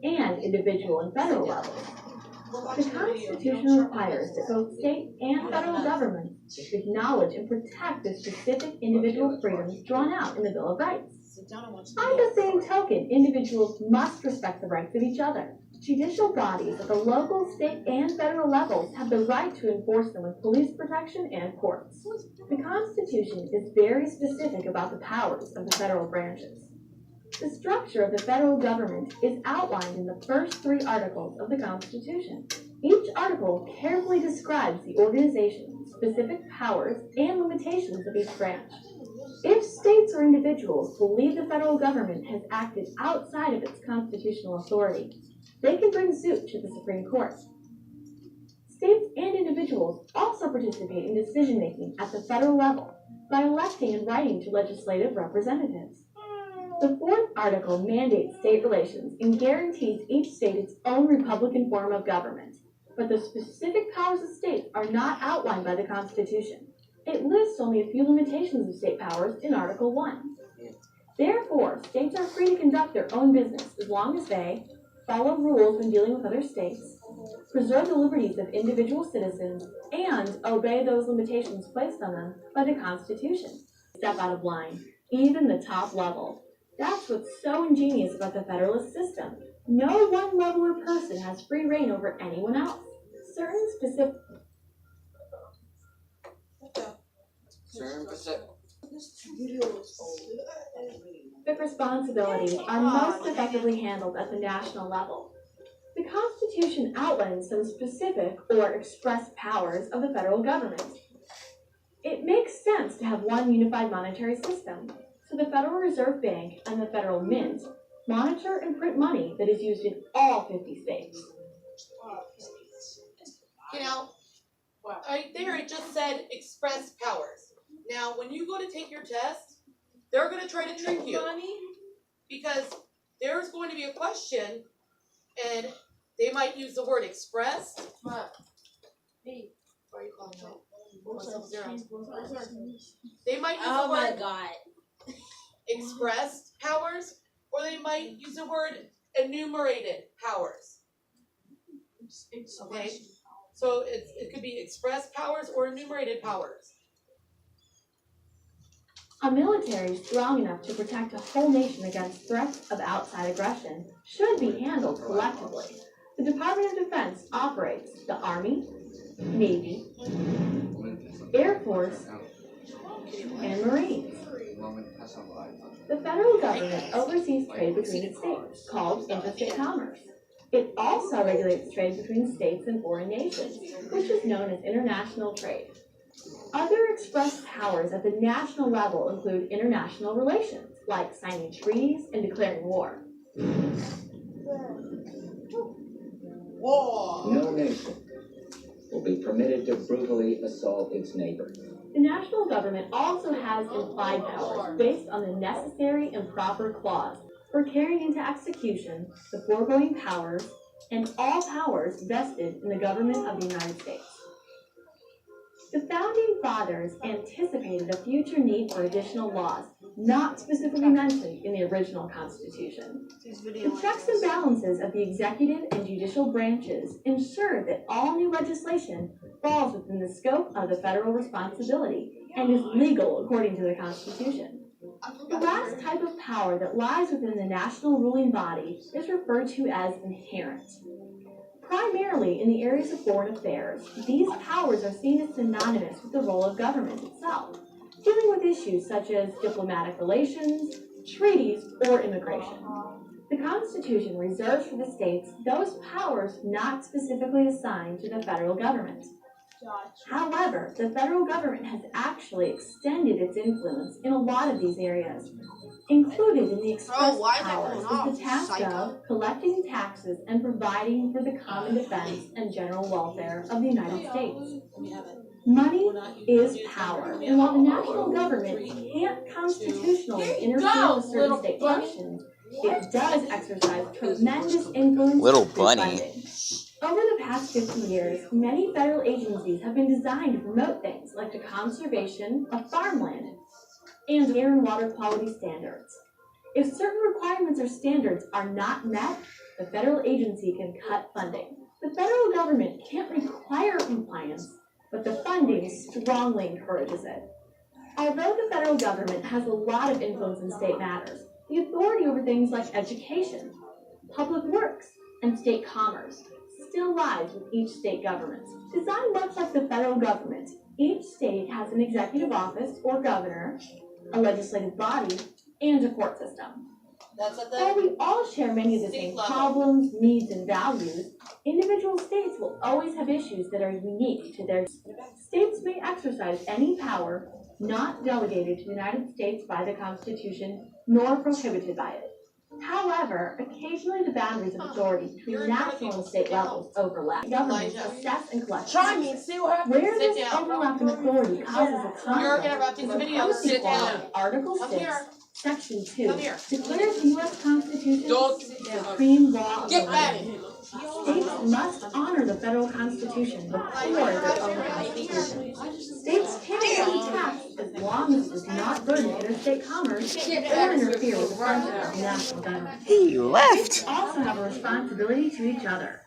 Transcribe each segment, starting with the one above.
and individual and federal levels. The Constitution requires that both state and federal governments acknowledge and protect the specific individual freedoms drawn out in the Bill of Rights. By the same token, individuals must respect the rights of each other. Judicial bodies at the local, state, and federal levels have the right to enforce them with police protection and courts. The Constitution is very specific about the powers of the federal branches. The structure of the federal government is outlined in the first 3 articles of the Constitution. Each article carefully describes the organization, specific powers, and limitations of each branch. If states or individuals believe the federal government has acted outside of its constitutional authority, they can bring suit to the Supreme Court. States and individuals also participate in decision-making at the federal level by electing and writing to legislative representatives. The 4th article mandates state relations and guarantees each state its own Republican form of government, but the specific powers of states are not outlined by the Constitution. It lists only a few limitations of state powers in Article 1. Therefore, states are free to conduct their own business as long as they follow rules when dealing with other states, preserve the liberties of individual citizens, and obey those limitations placed on them by the Constitution. Step out of line, even the top level. That's what's so ingenious about the Federalist system. No one level or person has free reign over anyone else. Certain specific responsibilities are most effectively handled at the national level. The Constitution outlines some specific or express powers of the federal government. It makes sense to have one unified monetary system, so the Federal Reserve Bank and the Federal Mint monitor and print money that is used in all 50 states. You know, right there it just said express powers. Now, when you go to take your test, they're going to try to trick you because there's going to be a question and they might use the word expressed. What? Hey, why are you calling out? They might use the word expressed powers, or they might use the word enumerated powers. Okay? So it could be expressed powers or enumerated powers. A military strong enough to protect a whole nation against threats of outside aggression should be handled collectively. The Department of Defense operates the Army, Navy, Air Force, and Marines. The federal government oversees trade between its states, called interstate commerce. It also regulates trade between states and foreign nations, which is known as international trade. Other express powers at the national level include international relations, like signing treaties and declaring war. No nation will be permitted to brutally assault its neighbor. The national government also has implied powers based on the necessary and proper clause for carrying into execution the foregoing powers and all powers vested in the government of the United States. The Founding Fathers anticipated a future need for additional laws, not specifically mentioned in the original Constitution. The checks and balances of the executive and judicial branches ensure that all new legislation falls within the scope of the federal responsibility and is legal according to the Constitution. The last type of power that lies within the national ruling body is referred to as inherent. Primarily in the areas of foreign affairs, these powers are seen as synonymous with the role of government itself, dealing with issues such as diplomatic relations, treaties, or immigration. The Constitution reserves for the states those powers not specifically assigned to the federal government. However, the federal government has actually extended its influence in a lot of these areas. Included in the express powers is the task of collecting taxes and providing for the common defense and general welfare of the United States. Money is power, and while the national government can't constitutionally interfere with certain state functions, it does exercise tremendous influence through funding. Over the past 50 years, many federal agencies have been designed to promote things like the conservation of farmland and air and water quality standards. If certain requirements or standards are not met, the federal agency can cut funding. The federal government can't require compliance, but the funding strongly encourages it. Although the federal government has a lot of influence in state matters, the authority over things like education, public works, and state commerce still lies with each state government. Designed much like the federal government, each state has an executive office or governor, a legislative body, and a court system. While we all share many of the same problems, needs, and values, individual states will always have issues that are unique to their states may exercise any power not delegated to the United States by the Constitution, nor prohibited by it. However, occasionally the boundaries of authority between national and state levels overlap. Governments assess and collect taxes. Where this overlap in authority causes a conflict, You're interrupting the video. Sit down. Article Come 6, here. Section 2 Come here. declares the U.S. Constitution the supreme law of the land. States must honor the federal Constitution before their own Constitution. States can be taxed as long as it does not burden interstate commerce or interfere with the functions of the national government. He left. States also have a responsibility to each other.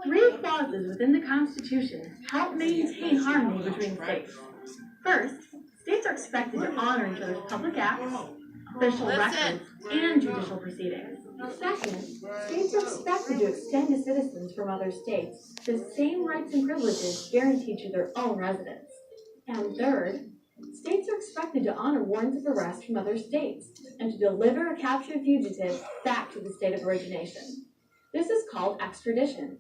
3 clauses within the Constitution help maintain harmony between states. First, states are expected to honor each other's public acts, official records, and judicial proceedings. Second, states are expected to extend to citizens from other states the same rights and privileges guaranteed to their own residents. And third, states are expected to honor warrants of arrest from other states and to deliver a captured fugitive back to the state of origination. This is called extradition.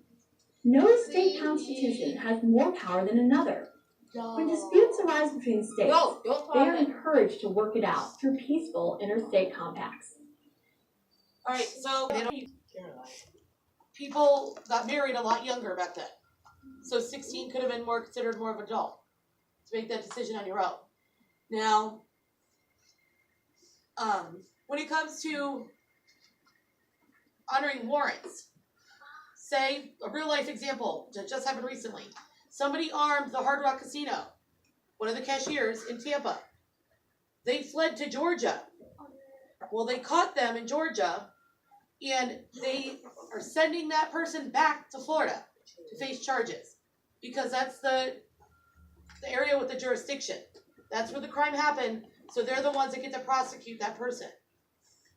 No state constitution has more power than another. When disputes arise between states, they are encouraged to work it out through peaceful interstate compacts. Alright, so people got married a lot younger back then. So 16 could have been considered more of an adult to make that decision on your own. Now, when it comes to honoring warrants, say a real life example that just happened recently. Somebody armed the Hard Rock Casino, one of the cashiers in Tampa. They fled to Georgia. Well, they caught them in Georgia, and they are sending that person back to Florida to face charges because that's the area with the jurisdiction. That's where the crime happened, so they're the ones that get to prosecute that person.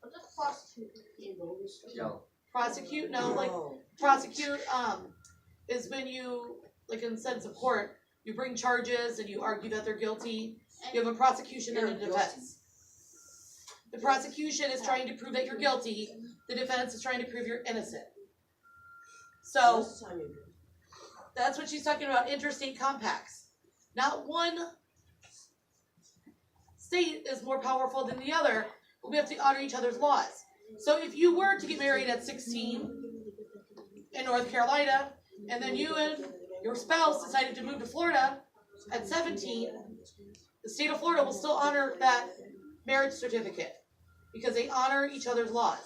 What does prosecute mean? Prosecute? No, like prosecute is when you, like in the sense of court, you bring charges and you argue that they're guilty. You have a prosecution and a defense. The prosecution is trying to prove that you're guilty. The defense is trying to prove you're innocent. So that's what she's talking about, interstate compacts. Not one state is more powerful than the other, but we have to honor each other's laws. So if you were to get married at 16 in North Carolina, and then you and your spouse decided to move to Florida at 17, the state of Florida will still honor that marriage certificate because they honor each other's laws.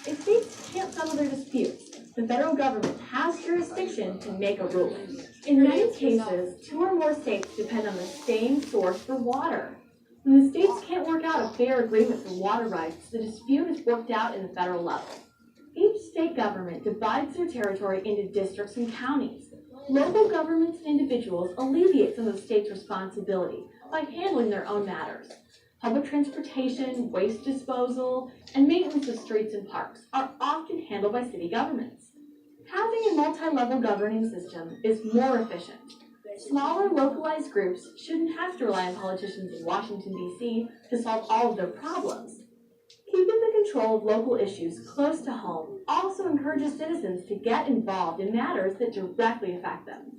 If states can't settle their disputes, the federal government has jurisdiction to make a ruling. In many cases, 2 or more states depend on the same source for water. When the states can't work out a fair agreement for water rights, the dispute is worked out in the federal level. Each state government divides their territory into districts and counties. Local governments and individuals alleviate some of the state's responsibility by handling their own matters. Public transportation, waste disposal, and maintenance of streets and parks are often handled by city governments. Having a multi-level governing system is more efficient. Smaller, localized groups shouldn't have to rely on politicians in Washington, D.C. to solve all of their problems. Keeping the control of local issues close to home also encourages citizens to get involved in matters that directly affect them.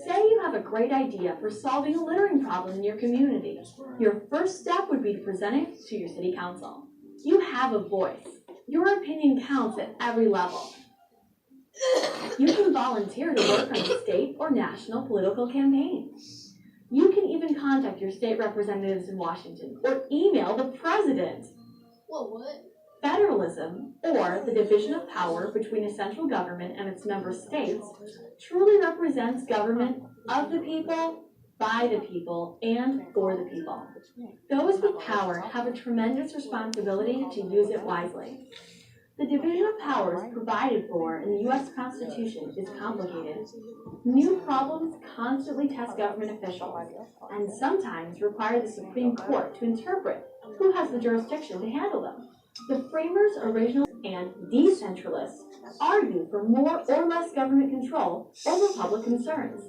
Say you have a great idea for solving a littering problem in your community. Your first step would be to present it to your city council. You have a voice. Your opinion counts at every level. You can volunteer to work on a state or national political campaign. You can even contact your state representatives in Washington or email the president. Well, what? Federalism, or the division of power between a central government and its member states, truly represents government of the people, by the people, and for the people. Those with power have a tremendous responsibility to use it wisely. The division of powers provided for in the U.S. Constitution is complicated. New problems constantly test government officials, and sometimes require the Supreme Court to interpret who has the jurisdiction to handle them. The framers, originals, and decentralists argue for more or less government control over public concerns.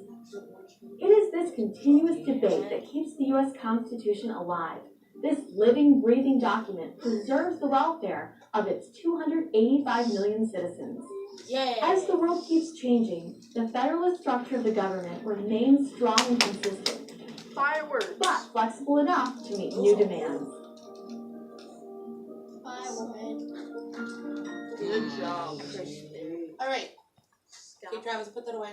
It is this continuous debate that keeps the U.S. Constitution alive. This living, breathing document preserves the welfare of its 285 million citizens. Yeah. As the world keeps changing, the federalist structure of the government remains strong and consistent, Fireworks. but flexible enough to meet new demands. Good job, Kristen. All right. Okay, Travis, put that away.